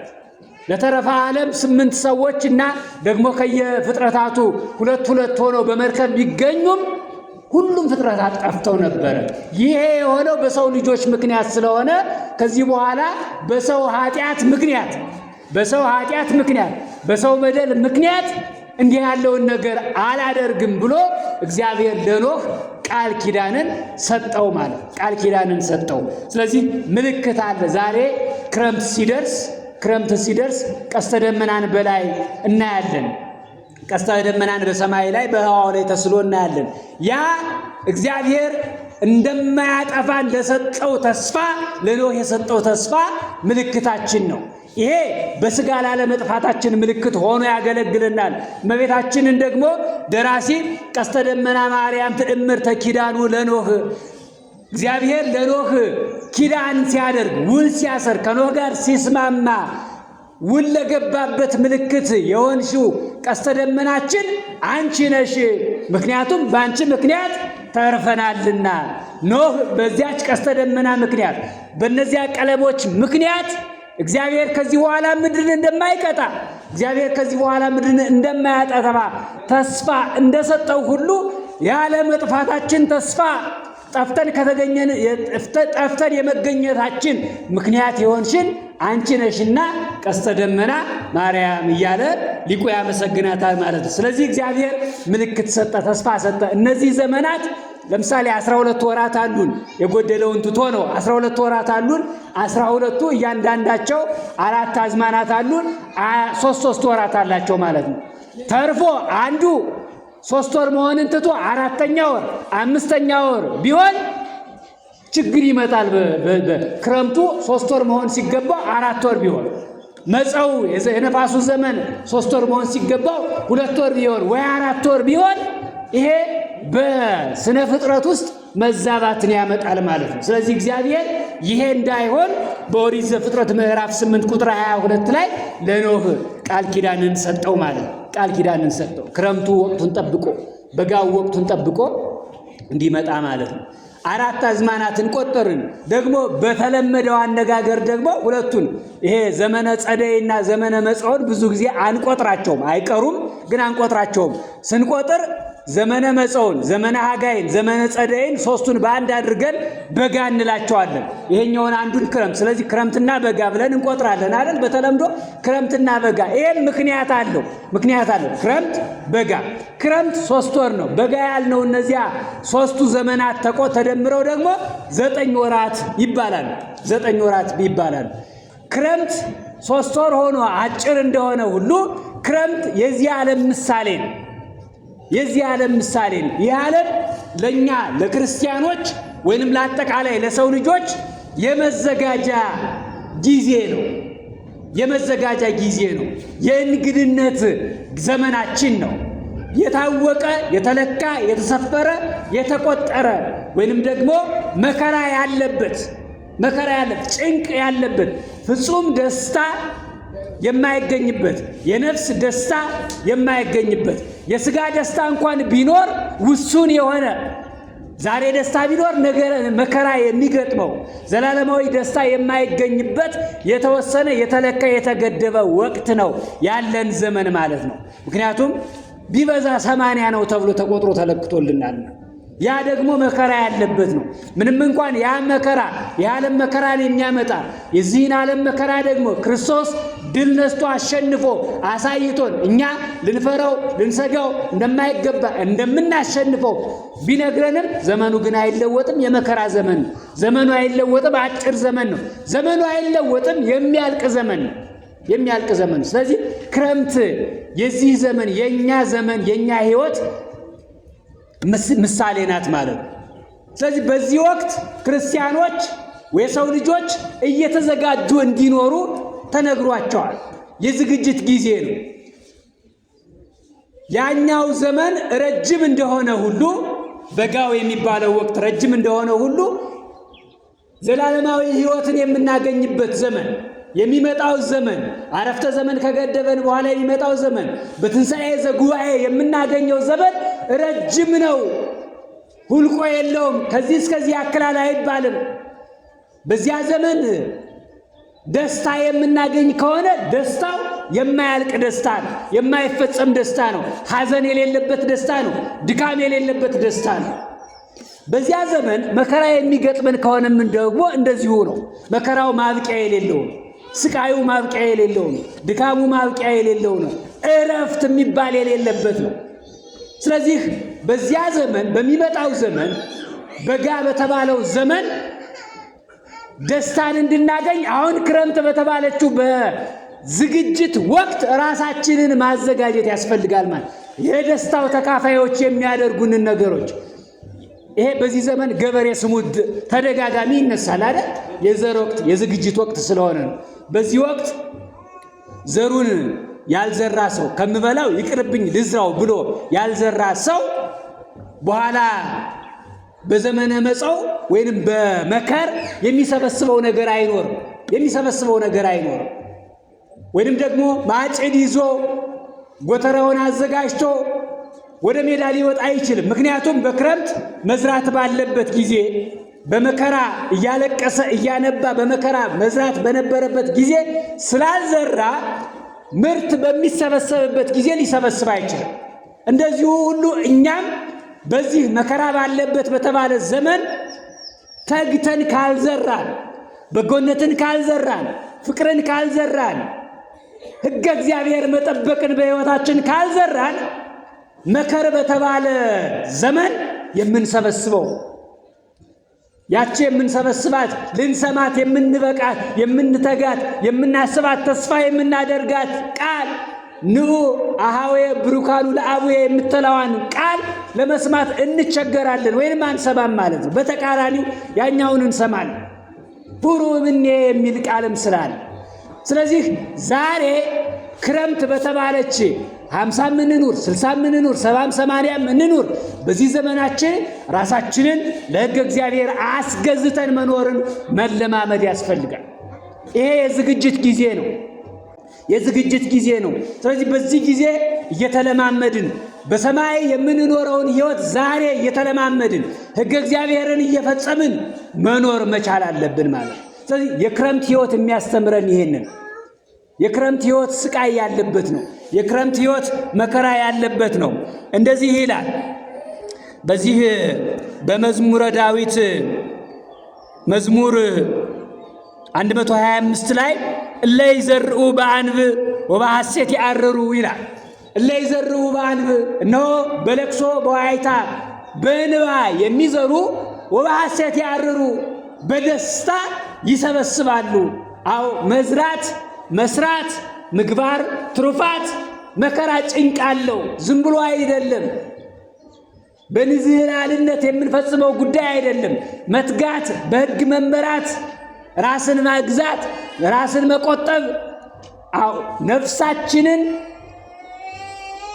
ለተረፈ ዓለም 8 ሰዎች እና ደግሞ ከየፍጥረታቱ 2 ሆነው በመርከብ ቢገኙም ሁሉም ፍጥረታት ጠፍተው ነበረ። ይሄ የሆነው በሰው ልጆች ምክንያት ስለሆነ ከዚህ በኋላ በሰው ኃጢአት ምክንያት በሰው በደል ምክንያት እንዲህ ያለውን ነገር አላደርግም ብሎ እግዚአብሔር ለኖህ ቃል ኪዳንን ሰጠው ማለት ቃል ኪዳንን ሰጠው። ስለዚህ ምልክት አለ። ዛሬ ክረምት ሲደርስ ቀስተ ደመናን በላይ እናያለን። ቀስተ ደመናን በሰማይ ላይ በህዋው ላይ ተስሎ እናያለን። ያ እግዚአብሔር እንደማያጠፋን ለሰጠው ተስፋ ለኖህ የሰጠው ተስፋ ምልክታችን ነው። ይሄ በስጋ ላለመጥፋታችን ምልክት ሆኖ ያገለግለናል። እመቤታችንን ደግሞ ደራሲ ቀስተ ደመና ማርያም ትእምር ተኪዳኑ ለኖህ እግዚአብሔር ለኖህ ኪዳን ሲያደርግ ውል ሲያሰር ከኖህ ጋር ሲስማማ ውል ለገባበት ምልክት የሆንሽው ቀስተ ደመናችን አንቺ ነሽ፣ ምክንያቱም በአንቺ ምክንያት ተርፈናልና። ኖህ በዚያች ቀስተ ደመና ምክንያት በእነዚያ ቀለሞች ምክንያት እግዚአብሔር ከዚህ በኋላ ምድርን እንደማይቀጣ እግዚአብሔር ከዚህ በኋላ ምድርን እንደማያጠፋ ተስፋ እንደሰጠው ሁሉ ያለ መጥፋታችን ተስፋ ጠፍተን የመገኘታችን ምክንያት የሆንሽን አንቺ ነሽና ቀስተ ደመና ማርያም እያለ ሊቁ ያመሰግናታል ማለት ነው። ስለዚህ እግዚአብሔር ምልክት ሰጠ፣ ተስፋ ሰጠ። እነዚህ ዘመናት ለምሳሌ 12 ወራት አሉን። የጎደለውን ትቶ ነው 12 ወራት አሉን። 12ቱ እያንዳንዳቸው 4 አዝማናት አሉን። 3 ወራት አላቸው ማለት ነው። ተርፎ አንዱ 3 ወር መሆንን ትቶ 4ኛ ወር 5ኛ ወር ቢሆን ችግር ይመጣል። ክረምቱ 3 ወር መሆን ሲገባው 4 ወር ቢሆን፣ መጸው የነፋሱ ዘመን 3 ወር መሆን ሲገባው 2 ወር ቢሆን ወይ 4 ወር ቢሆን ይሄ በስነ ፍጥረት ውስጥ መዛባትን ያመጣል ማለት ነው። ስለዚህ እግዚአብሔር ይሄ እንዳይሆን በኦሪት ዘፍጥረት ምዕራፍ 8 ቁጥር 22 ላይ ለኖህ ቃል ኪዳንን ሰጠው ማለት ነው። ቃል ኪዳንን ሰጠው ክረምቱ ወቅቱን ጠብቆ በጋው ወቅቱን ጠብቆ እንዲመጣ ማለት ነው። 4 አዝማናትን ቆጠርን። ደግሞ በተለመደው አነጋገር ደግሞ ሁለቱን ይሄ ዘመነ ጸደይና ዘመነ መጽኦን ብዙ ጊዜ አንቆጥራቸውም፣ አይቀሩም ግን አንቆጥራቸውም። ስንቆጥር ዘመነ መጽኦን፣ ዘመነ ሐጋይን፣ ዘመነ ጸደይን 3ቱን በአንድ አድርገን በጋ እንላቸዋለን። ይሄኛውን አንዱን ክረምት። ስለዚህ ክረምትና በጋ ብለን እንቆጥራለን አይደል? በተለምዶ ክረምትና በጋ። ይሄም ምክንያት አለው። ክረምት በጋ። ክረምት 3 ወር ነው። በጋ ያልነው እነዚያ 3ቱ ዘመናት ተደምረው ደግሞ 9 ወራት ይባላል። 9 ወራት ይባላል። ክረምት 3 ወር ሆኖ አጭር እንደሆነ ሁሉ ክረምት የዚህ ዓለም ምሳሌ ነው። የዚህ ዓለም ምሳሌ ነው። ይህ ዓለም ለኛ ለክርስቲያኖች ወይንም ለአጠቃላይ ለሰው ልጆች የመዘጋጃ ጊዜ ነው። የመዘጋጃ ጊዜ ነው። የእንግድነት ዘመናችን ነው። የታወቀ የተለካ የተሰፈረ የተቆጠረ ወይንም ደግሞ መከራ ያለበት ጭንቅ ያለበት ፍጹም ደስታ የማይገኝበት የነፍስ ደስታ የማይገኝበት የሥጋ ደስታ እንኳን ቢኖር ውሱን የሆነ ዛሬ ደስታ ቢኖር ነገር መከራ የሚገጥመው ዘላለማዊ ደስታ የማይገኝበት የተወሰነ የተለካ የተገደበ ወቅት ነው ያለን ዘመን ማለት ነው። ምክንያቱም ቢበዛ 80 ነው ተብሎ ተቆጥሮ ተለክቶልናል። ያ ደግሞ መከራ ያለበት ነው። ምንም እንኳን ያ መከራ የዓለም መከራን የሚያመጣ የዚህን ዓለም መከራ ደግሞ ክርስቶስ ድል ነስቶ አሸንፎ አሳይቶን እኛ ልንፈራው ልንሰጋው እንደማይገባ እንደምናሸንፈው ቢነግረንም ዘመኑ ግን አይለወጥም። የመከራ ዘመን ነው። ዘመኑ አይለወጥም። አጭር ዘመን ነው። ዘመኑ አይለወጥም። የሚያልቅ ዘመን ነው። ስለዚህ ክረምት የዚህ ዘመን የኛ ሕይወት ምሳሌ ናት ማለት ነው። ስለዚህ በዚህ ወቅት ክርስቲያኖች የሰው ልጆች እየተዘጋጁ እንዲኖሩ ተነግሯቸዋል። የዝግጅት ጊዜ ነው። ያኛው ዘመን ረጅም እንደሆነ ሁሉ በጋው የሚባለው ወቅት ረጅም እንደሆነ ሁሉ ዘላለማዊ ሕይወትን የምናገኝበት ዘመን የሚመጣው ዘመን አረፍተ ዘመን ከገደበን በኋላ የሚመጣው ዘመን በትንሣኤ ዘጉባኤ የምናገኘው ዘመን ረጅም ነው። ሁልቆ የለውም። ከዚህ እስከዚህ ያክላል አይባልም። በዚያ ዘመን ደስታ የምናገኝ ከሆነ ደስታው የማያልቅ ደስታ ነው። የማይፈጸም ደስታ ነው። ሐዘን የሌለበት ደስታ ነው። ድካም የሌለበት ደስታ ነው። በዚያ ዘመን መከራ የሚገጥመን ከሆነም ደግሞ እንደዚሁ ነው። መከራው ማብቂያ የሌለው ነው። ስቃዩ ማብቂያ የሌለው ነው። ድካሙ ማብቂያ የሌለው ነው። እረፍት የሚባል የሌለበት ነው። ስለዚህ በዚያ ዘመን በሚመጣው ዘመን በጋ በተባለው ዘመን ደስታን እንድናገኝ አሁን ክረምት በተባለችው በዝግጅት ወቅት ራሳችንን ማዘጋጀት ያስፈልጋል። ማለት የደስታው ተካፋዮች የሚያደርጉንን ነገሮች ይሄ በዚህ ዘመን ገበሬ ስሙ ተደጋጋሚ ይነሳል አይደል? የዘር ወቅት የዝግጅት ወቅት ስለሆነ ነው። በዚህ ወቅት ዘሩን ያልዘራ ሰው ከምበላው ይቅርብኝ ልዝራው ብሎ ያልዘራ ሰው በኋላ በዘመነ መጸው ወይንም በመከር የሚሰበስበው ነገር አይኖርም። ወይንም ደግሞ ማጭድ ይዞ ጎተራውን አዘጋጅቶ ወደ ሜዳ ሊወጣ አይችልም። ምክንያቱም በክረምት መዝራት ባለበት ጊዜ በመከራ እያለቀሰ እያነባ በመከራ መዝራት በነበረበት ጊዜ ስላልዘራ ምርት በሚሰበሰብበት ጊዜ ሊሰበስብ አይችልም። እንደዚሁ ሁሉ እኛም በዚህ መከራ ባለበት በተባለ ዘመን ተግተን ካልዘራን፣ በጎነትን ካልዘራን፣ ፍቅርን ካልዘራን፣ ሕገ እግዚአብሔር መጠበቅን በሕይወታችን ካልዘራን መከር በተባለ ዘመን የምንሰበስበው ያቺ የምንሰበስባት ልንሰማት የምንበቃት የምንተጋት የምናስባት ተስፋ የምናደርጋት ቃል ንዑ አሃዌ ብሩካኑ ለአቡዬ የምትለዋን ቃል ለመስማት እንቸገራለን ወይንም አንሰማም ማለት ነው። በተቃራኒው ያኛውን እንሰማለን። ቡሩ ምኔ የሚል ቃልም ስላለ ስለዚህ ዛሬ ክረምት በተባለች 50 እንኑር 60 እንኑር 70 80 እንኑር በዚህ ዘመናችን ራሳችንን ለሕገ እግዚአብሔር አስገዝተን መኖርን መለማመድ ያስፈልጋል። ይሄ የዝግጅት ጊዜ ነው። ስለዚህ በዚህ ጊዜ እየተለማመድን በሰማይ የምንኖረውን ሕይወት ዛሬ እየተለማመድን ሕገ እግዚአብሔርን እየፈጸምን መኖር መቻል አለብን ማለት ነው። ስለዚህ የክረምት ሕይወት የሚያስተምረን ይሄንን የክረምት ሕይወት ስቃይ ያለበት ነው። የክረምት ሕይወት መከራ ያለበት ነው። እንደዚህ ይላል በዚህ በመዝሙረ ዳዊት መዝሙር 125 ላይ እለ ይዘርኡ በአንብ ወበሐሴት ያርሩ ይላል። እለ ይዘርኡ በአንብ እነሆ በለቅሶ በዋይታ በእንባ የሚዘሩ ወበሐሴት ያርሩ በደስታ ይሰበስባሉ። አዎ መዝራት መስራት ምግባር ትሩፋት መከራ ጭንቅ አለው። ዝም ብሎ አይደለም። በንዝህላልነት የምንፈጽመው ጉዳይ አይደለም። መትጋት፣ በሕግ መመራት፣ ራስን ማግዛት፣ ራስን መቆጠብ፣ አዎ ነፍሳችንን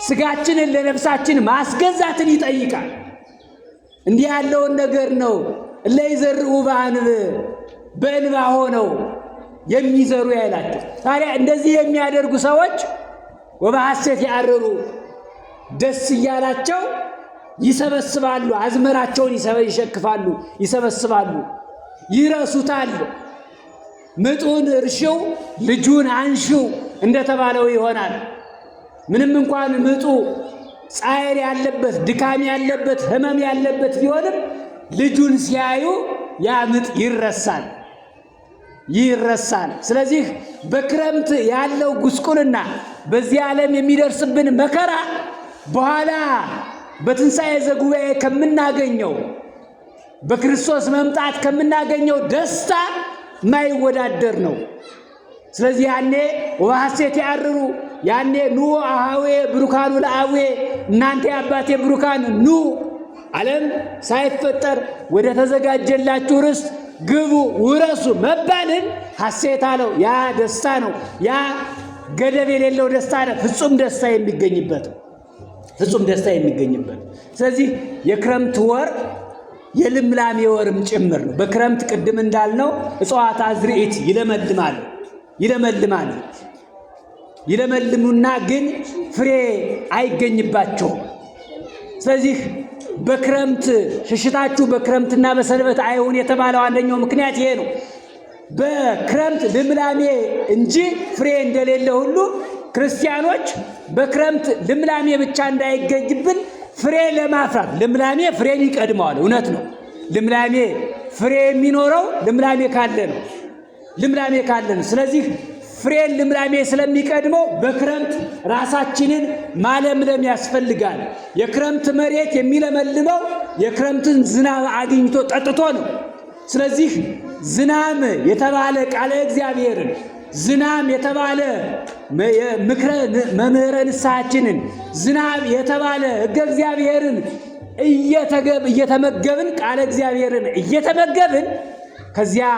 ስጋችንን ለነፍሳችን ማስገዛትን ይጠይቃል። እንዲህ ያለውን ነገር ነው እለ ይዘርኡ በአንብ በእንባ ሆነው የሚዘሩ ያላቸው። ታዲያ እንደዚህ የሚያደርጉ ሰዎች ወበሐሴት ያርሩ ደስ እያላቸው ይሰበስባሉ። አዝመራቸውን ይሸክፋሉ፣ ይሰበስባሉ፣ ይረሱታል። ምጡን እርሽው ልጁን አንሺው እንደተባለው ይሆናል። ምንም እንኳን ምጡ ጻዕር ያለበት ድካም ያለበት ሕመም ያለበት ቢሆንም ልጁን ሲያዩ ያ ምጥ ይረሳል። ስለዚህ በክረምት ያለው ጉስቁልና በዚህ ዓለም የሚደርስብን መከራ በኋላ በትንሣኤ ዘጉባኤ ከምናገኘው በክርስቶስ መምጣት ከምናገኘው ደስታ ማይወዳደር ነው። ስለዚህ ያኔ ወበሐሴት ያርሩ ያኔ ኑ አሃዌ ብሩካኑ ለአቡዬ እናንተ የአባቴ ብሩካን ኑ ዓለም ሳይፈጠር ወደ ተዘጋጀላችሁ ርስት ግቡ ውረሱ መባልን ሐሴት አለው። ያ ደስታ ነው። ያ ገደብ የሌለው ደስታ ነው። ፍጹም ደስታ የሚገኝበት። ስለዚህ የክረምት ወር የልምላሜ ወርም ጭምር ነው። በክረምት ቅድም እንዳልነው እጽዋት አዝርዕት ይለመልሙና ግን ፍሬ አይገኝባቸውም። ስለዚህ በክረምት ሽሽታችሁ በክረምትና በሰንበት አይሁን የተባለው አንደኛው ምክንያት ይሄ ነው። በክረምት ልምላሜ እንጂ ፍሬ እንደሌለ ሁሉ ክርስቲያኖች በክረምት ልምላሜ ብቻ እንዳይገኝብን ፍሬ ለማፍራት ልምላሜ ፍሬን ይቀድመዋል። እውነት ነው። ልምላሜ ፍሬ የሚኖረው ልምላሜ ካለ ነው። ስለዚህ ፍሬን ልምላሜ ስለሚቀድመው በክረምት ራሳችንን ማለምለም ያስፈልጋል። የክረምት መሬት የሚለመልመው የክረምትን ዝናብ አግኝቶ ጠጥቶ ነው። ስለዚህ ዝናም የተባለ ቃለ እግዚአብሔርን ዝናም የተባለ መምህረ ንስሐችንን ዝናብ የተባለ ሕገ እግዚአብሔርን እየተመገብን ቃለ እግዚአብሔርን እየተመገብን ከዚያ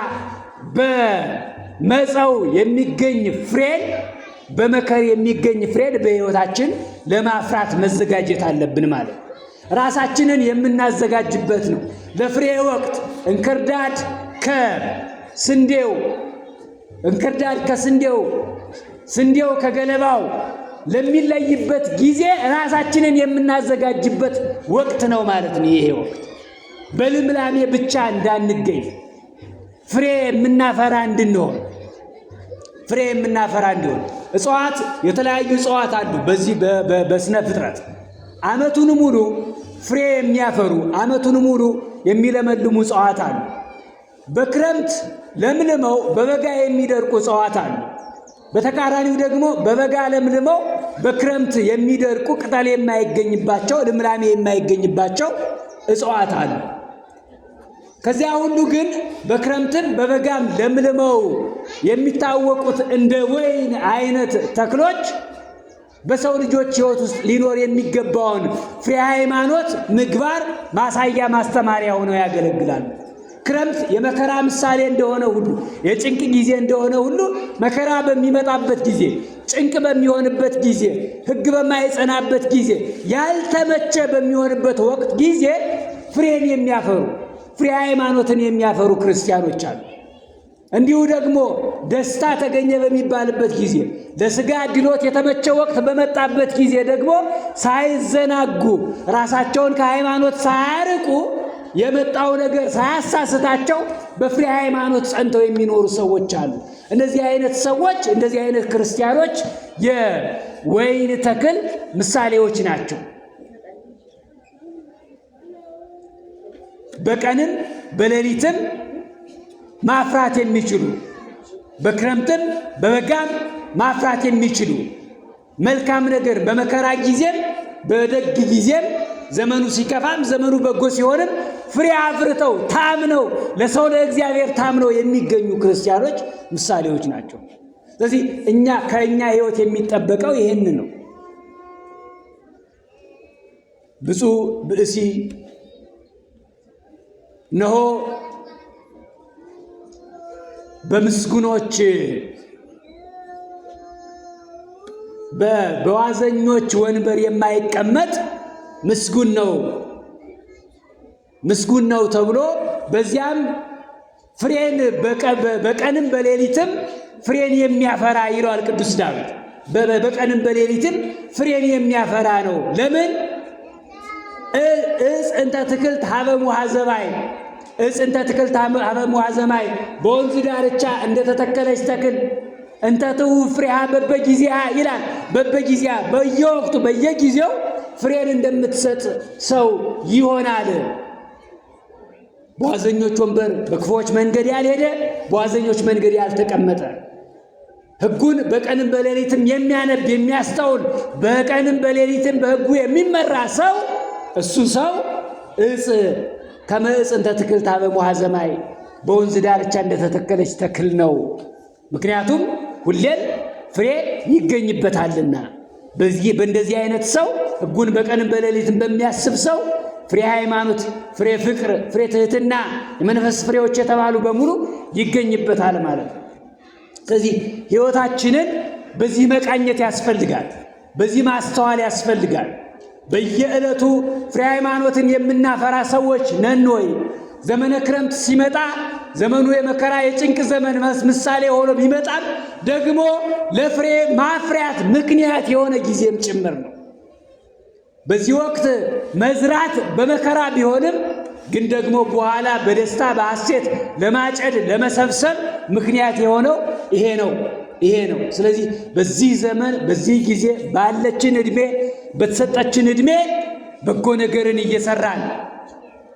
በመጸው የሚገኝ ፍሬን በመከር የሚገኝ ፍሬን በሕይወታችን ለማፍራት መዘጋጀት አለብን ማለት ራሳችንን የምናዘጋጅበት ነው። ለፍሬ ወቅት እንክርዳድ ከስንዴው ስንዴው ከገለባው ለሚለይበት ጊዜ ራሳችንን የምናዘጋጅበት ወቅት ነው ማለት ነው። ይሄ ወቅት በልምላሜ ብቻ እንዳንገኝ ፍሬ የምናፈራ እንድንሆን እጽዋት የተለያዩ እጽዋት አሉ። በዚህ በስነ ፍጥረት ዓመቱን ሙሉ ፍሬ የሚያፈሩ ዓመቱን ሙሉ የሚለመልሙ እጽዋት አሉ። በክረምት ለምልመው በበጋ የሚደርቁ እጽዋት አሉ። በተቃራኒው ደግሞ በበጋ ለምልመው በክረምት የሚደርቁ ቅጠል የማይገኝባቸው ልምላሜ የማይገኝባቸው እጽዋት አሉ። ከዚያ ሁሉ ግን በክረምትም በበጋም ለምልመው የሚታወቁት እንደ ወይን አይነት ተክሎች በሰው ልጆች ሕይወት ውስጥ ሊኖር የሚገባውን ፍሬ ሃይማኖት ምግባር ማሳያ ማስተማሪያ ሆነው ያገለግላሉ። ክረምት የመከራ ምሳሌ እንደሆነ ሁሉ የጭንቅ ጊዜ እንደሆነ ሁሉ መከራ በሚመጣበት ጊዜ ጭንቅ በሚሆንበት ጊዜ ሕግ በማይጸናበት ጊዜ ያልተመቸ በሚሆንበት ወቅት ጊዜ ፍሬን የሚያፈሩ ፍሬ ሃይማኖትን የሚያፈሩ ክርስቲያኖች አሉ። እንዲሁ ደግሞ ደስታ ተገኘ በሚባልበት ጊዜ ለሥጋ ድሎት የተመቸ ወቅት በመጣበት ጊዜ ደግሞ ሳይዘናጉ ራሳቸውን ከሃይማኖት ሳያርቁ የመጣው ነገር ሳያሳስታቸው በፍሬ ሃይማኖት ጸንተው የሚኖሩ ሰዎች አሉ። እንደዚህ አይነት ሰዎች እንደዚህ አይነት ክርስቲያኖች የወይን ተክል ምሳሌዎች ናቸው። በቀንም በሌሊትም ማፍራት የሚችሉ በክረምትም በበጋም ማፍራት የሚችሉ መልካም ነገር በመከራ ጊዜም በደግ ጊዜም ዘመኑ ሲከፋም ዘመኑ በጎ ሲሆንም ፍሬ አፍርተው ታምነው ለሰው ለእግዚአብሔር ታምነው የሚገኙ ክርስቲያኖች ምሳሌዎች ናቸው። ስለዚህ ከእኛ ሕይወት የሚጠበቀው ይህን ነው። ብፁዕ ብእሲ እነሆ በምስጉኖች በዋዘኞች ወንበር የማይቀመጥ ምስጉን ነው ተብሎ በዚያም ፍሬን በቀንም በሌሊትም ፍሬን የሚያፈራ ይለዋል ቅዱስ ዳዊት። በቀንም በሌሊትም ፍሬን የሚያፈራ ነው። ለምን? እጽ እንተ ትክልት ሀበ ሙሃ ዘማይ እጽ እንተ ትክልት ሀበ ሙሃ ዘማይ በወንዝ ዳርቻ እንደተተከለች ተክል እንተ ትሁብ ፍሬሃ በበጊዜሃ ይላል። በበጊዜሃ በየወቅቱ በየጊዜው ፍሬን እንደምትሰጥ ሰው ይሆናል። በዋዘኞች ወንበር በክፉዎች መንገድ ያልሄደ በዋዘኞች መንገድ ያልተቀመጠ ሕጉን በቀንም በሌሊትም የሚያነብ የሚያስተውል በቀንም በሌሊትም በሕጉ የሚመራ ሰው እሱ ሰው እጽ ከመ ዕፅ እንተ ትክልት ሀበ ሙሃ ዘማይ በወንዝ ዳርቻ እንደተተከለች ተክል ነው። ምክንያቱም ሁሌም ፍሬ ይገኝበታልና። በእንደዚህ አይነት ሰው ሕጉን በቀንም በሌሊትም በሚያስብ ሰው ፍሬ ሃይማኖት፣ ፍሬ ፍቅር፣ ፍሬ ትህትና፣ የመንፈስ ፍሬዎች የተባሉ በሙሉ ይገኝበታል ማለት ነው። ስለዚህ ሕይወታችንን በዚህ መቃኘት ያስፈልጋል። በዚህ ማስተዋል ያስፈልጋል። በየዕለቱ ፍሬ ሃይማኖትን የምናፈራ ሰዎች ነን ወይ? ዘመነ ክረምት ሲመጣ ዘመኑ የመከራ የጭንቅ ዘመን ምሳሌ ሆኖ ቢመጣም ደግሞ ለፍሬ ማፍሪያት ምክንያት የሆነ ጊዜም ጭምር ነው። በዚህ ወቅት መዝራት በመከራ ቢሆንም ግን ደግሞ በኋላ በደስታ በሐሴት ለማጨድ ለመሰብሰብ ምክንያት የሆነው ይሄ ነው። ስለዚህ በዚህ ዘመን በዚህ ጊዜ ባለችን ዕድሜ በተሰጠችን ዕድሜ በጎ ነገርን እየሰራን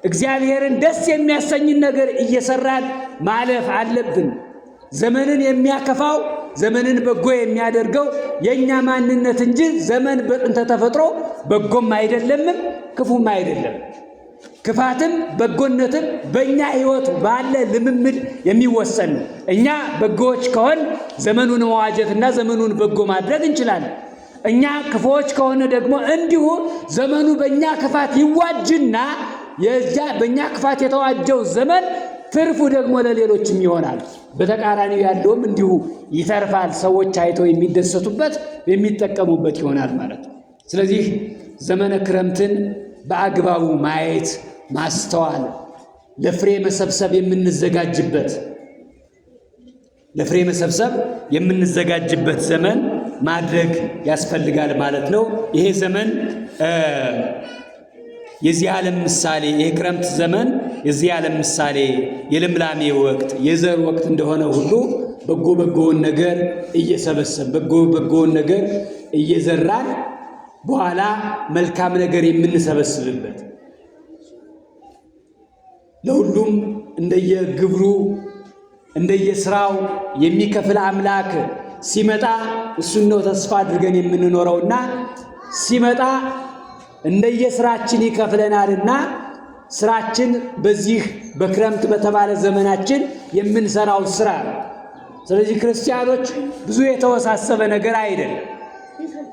እግዚአብሔርን ደስ የሚያሰኝን ነገር እየሰራን ማለፍ አለብን። ዘመንን የሚያከፋው ዘመንን በጎ የሚያደርገው የኛ ማንነት እንጂ ዘመን በጥንተ ተፈጥሮ በጎም አይደለምም ክፉም አይደለም። ክፋትም በጎነትም በእኛ ሕይወት ባለ ልምምድ የሚወሰን ነው። እኛ በጎዎች ከሆን ዘመኑን መዋጀትና ዘመኑን በጎ ማድረግ እንችላለን። እኛ ክፉዎች ከሆነ ደግሞ እንዲሁ ዘመኑ በእኛ ክፋት ይዋጅና በእኛ ክፋት የተዋጀው ዘመን ትርፉ ደግሞ ለሌሎችም ይሆናል። በተቃራኒው ያለውም እንዲሁ ይተርፋል። ሰዎች አይተው የሚደሰቱበት የሚጠቀሙበት ይሆናል ማለት ነው። ስለዚህ ዘመነ ክረምትን በአግባቡ ማየት ማስተዋል፣ ለፍሬ መሰብሰብ የምንዘጋጅበት ዘመን ማድረግ ያስፈልጋል ማለት ነው። ይሄ ዘመን የዚህ ዓለም ምሳሌ፣ ይሄ ክረምት ዘመን የዚህ ዓለም ምሳሌ፣ የልምላሜ ወቅት፣ የዘር ወቅት እንደሆነ ሁሉ በጎውን ነገር እየሰበሰብ በጎውን ነገር እየዘራን በኋላ መልካም ነገር የምንሰበስብበት ለሁሉም እንደየግብሩ እንደየስራው የሚከፍል አምላክ ሲመጣ እሱን ነው ተስፋ አድርገን የምንኖረውና ሲመጣ እንደየስራችን ይከፍለናልና ስራችን በዚህ በክረምት በተባለ ዘመናችን የምንሰራው ስራ ነው። ስለዚህ ክርስቲያኖች ብዙ የተወሳሰበ ነገር አይደለም።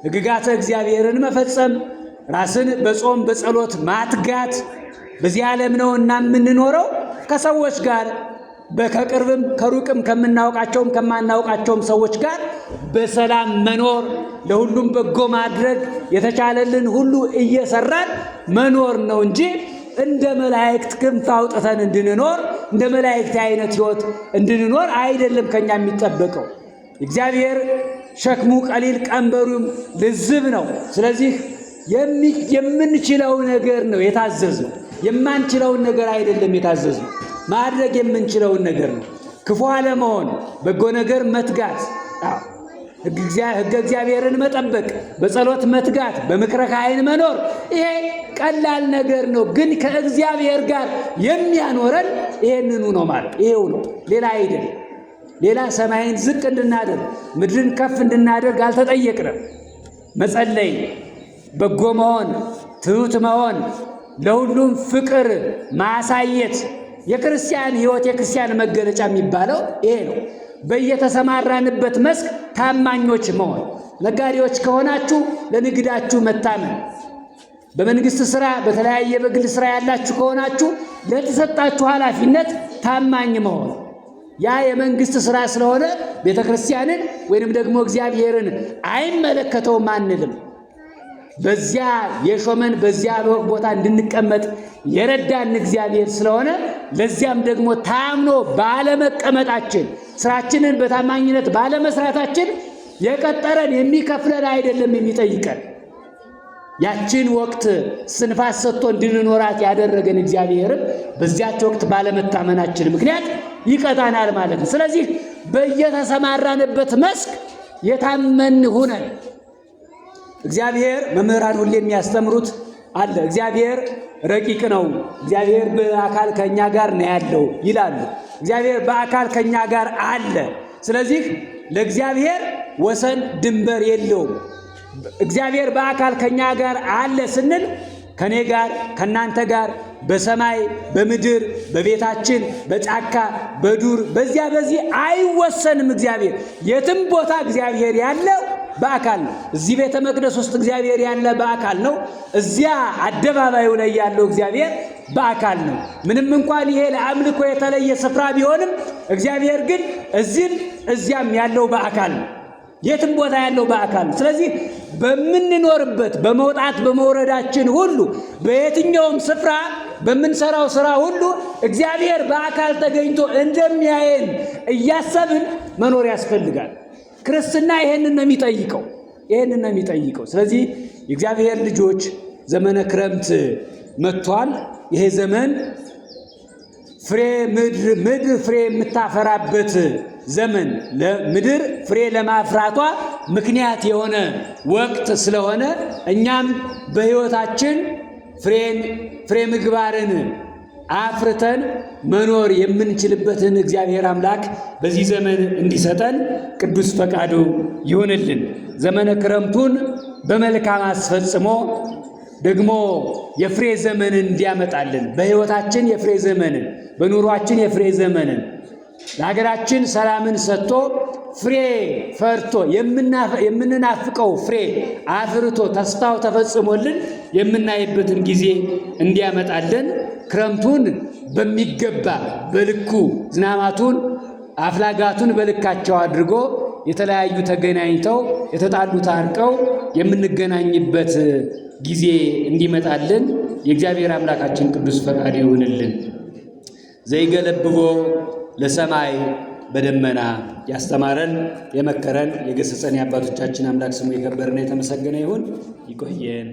ሕግጋተ እግዚአብሔርን መፈጸም፣ ራስን በጾም በጸሎት ማትጋት፣ በዚህ ዓለም ነውና የምንኖረው ከሰዎች ጋር ከቅርብም ከሩቅም ከምናውቃቸውም ከማናውቃቸውም ሰዎች ጋር በሰላም መኖር፣ ለሁሉም በጎ ማድረግ፣ የተቻለልን ሁሉ እየሰራን መኖር ነው እንጂ እንደ መላእክት ክንፍ አውጥተን እንድንኖር እንደ መላእክት አይነት ሕይወት እንድንኖር አይደለም ከኛ የሚጠበቀው። እግዚአብሔር ሸክሙ ቀሊል ቀንበሩም ልዝብ ነው። ስለዚህ የምንችለው ነገር ነው የታዘዝነው፣ የማንችለውን ነገር አይደለም የታዘዝነው። ማድረግ የምንችለውን ነገር ነው። ክፉ አለመሆን፣ በጎ ነገር መትጋት፣ ሕገ እግዚአብሔርን መጠበቅ፣ በጸሎት መትጋት፣ በምክረ ካህን መኖር፣ ይሄ ቀላል ነገር ነው። ግን ከእግዚአብሔር ጋር የሚያኖረን ይሄንኑ ነው ማለት ይሄው ነው፣ ሌላ አይደለም። ሌላ ሰማይን ዝቅ እንድናደርግ ምድርን ከፍ እንድናደርግ አልተጠየቅንም። መጸለይ፣ በጎ መሆን፣ ትሑት መሆን፣ ለሁሉም ፍቅር ማሳየት የክርስቲያን ሕይወት የክርስቲያን መገለጫ የሚባለው ይሄ ነው። በየተሰማራንበት መስክ ታማኞች መሆን። ነጋዴዎች ከሆናችሁ ለንግዳችሁ መታመን፣ በመንግስት ሥራ በተለያየ በግል ሥራ ያላችሁ ከሆናችሁ ለተሰጣችሁ ኃላፊነት ታማኝ መሆን። ያ የመንግስት ሥራ ስለሆነ ቤተ ክርስቲያንን ወይንም ደግሞ እግዚአብሔርን አይመለከተውም አንልም። በዚያ የሾመን በዚያ ቦታ እንድንቀመጥ የረዳን እግዚአብሔር ስለሆነ ለዚያም ደግሞ ታምኖ ባለመቀመጣችን ስራችንን በታማኝነት ባለመስራታችን የቀጠረን የሚከፍለን አይደለም የሚጠይቀን። ያችን ወቅት ስንፋስ ሰጥቶ እንድንኖራት ያደረገን እግዚአብሔርም በዚያች ወቅት ባለመታመናችን ምክንያት ይቀጣናል ማለት ነው። ስለዚህ በየተሰማራንበት መስክ የታመን ሁነን እግዚአብሔር መምህራን ሁሌ የሚያስተምሩት አለ። እግዚአብሔር ረቂቅ ነው፣ እግዚአብሔር በአካል ከኛ ጋር ነው ያለው ይላሉ። እግዚአብሔር በአካል ከኛ ጋር አለ። ስለዚህ ለእግዚአብሔር ወሰን ድንበር የለውም። እግዚአብሔር በአካል ከኛ ጋር አለ ስንል ከኔ ጋር ከናንተ ጋር በሰማይ በምድር በቤታችን በጫካ በዱር በዚያ በዚህ አይወሰንም። እግዚአብሔር የትም ቦታ እግዚአብሔር ያለው በአካል ነው። እዚህ ቤተ መቅደስ ውስጥ እግዚአብሔር ያለ በአካል ነው። እዚያ አደባባዩ ላይ ያለው እግዚአብሔር በአካል ነው። ምንም እንኳን ይሄ ለአምልኮ የተለየ ስፍራ ቢሆንም እግዚአብሔር ግን እዚህም እዚያም ያለው በአካል ነው። የትም ቦታ ያለው በአካል። ስለዚህ በምንኖርበት በመውጣት በመውረዳችን ሁሉ በየትኛውም ስፍራ በምንሰራው ስራ ሁሉ እግዚአብሔር በአካል ተገኝቶ እንደሚያየን እያሰብን መኖር ያስፈልጋል። ክርስትና ይሄንን ነው የሚጠይቀው። ስለዚህ የእግዚአብሔር ልጆች ዘመነ ክረምት መጥቷል። ይሄ ዘመን ምድር ፍሬ የምታፈራበት ዘመን፣ ለምድር ፍሬ ለማፍራቷ ምክንያት የሆነ ወቅት ስለሆነ እኛም በሕይወታችን ፍሬ ምግባርን አፍርተን መኖር የምንችልበትን እግዚአብሔር አምላክ በዚህ ዘመን እንዲሰጠን ቅዱስ ፈቃዱ ይሁንልን። ዘመነ ክረምቱን በመልካም አስፈጽሞ ደግሞ የፍሬ ዘመንን እንዲያመጣልን፣ በሕይወታችን የፍሬ ዘመንን፣ በኑሯችን የፍሬ ዘመንን፣ ለሀገራችን ሰላምን ሰጥቶ ፍሬ ፈርቶ የምንናፍቀው ፍሬ አፍርቶ ተስፋው ተፈጽሞልን የምናይበትን ጊዜ እንዲያመጣልን፣ ክረምቱን በሚገባ በልኩ ዝናማቱን አፍላጋቱን በልካቸው አድርጎ የተለያዩ ተገናኝተው የተጣሉ ታርቀው የምንገናኝበት ጊዜ እንዲመጣልን የእግዚአብሔር አምላካችን ቅዱስ ፈቃድ ይሁንልን። ዘይገለብቦ ለሰማይ በደመና ያስተማረን የመከረን የገሰጸን የአባቶቻችን አምላክ ስሙ የከበረና የተመሰገነ ይሁን። ይቆየን።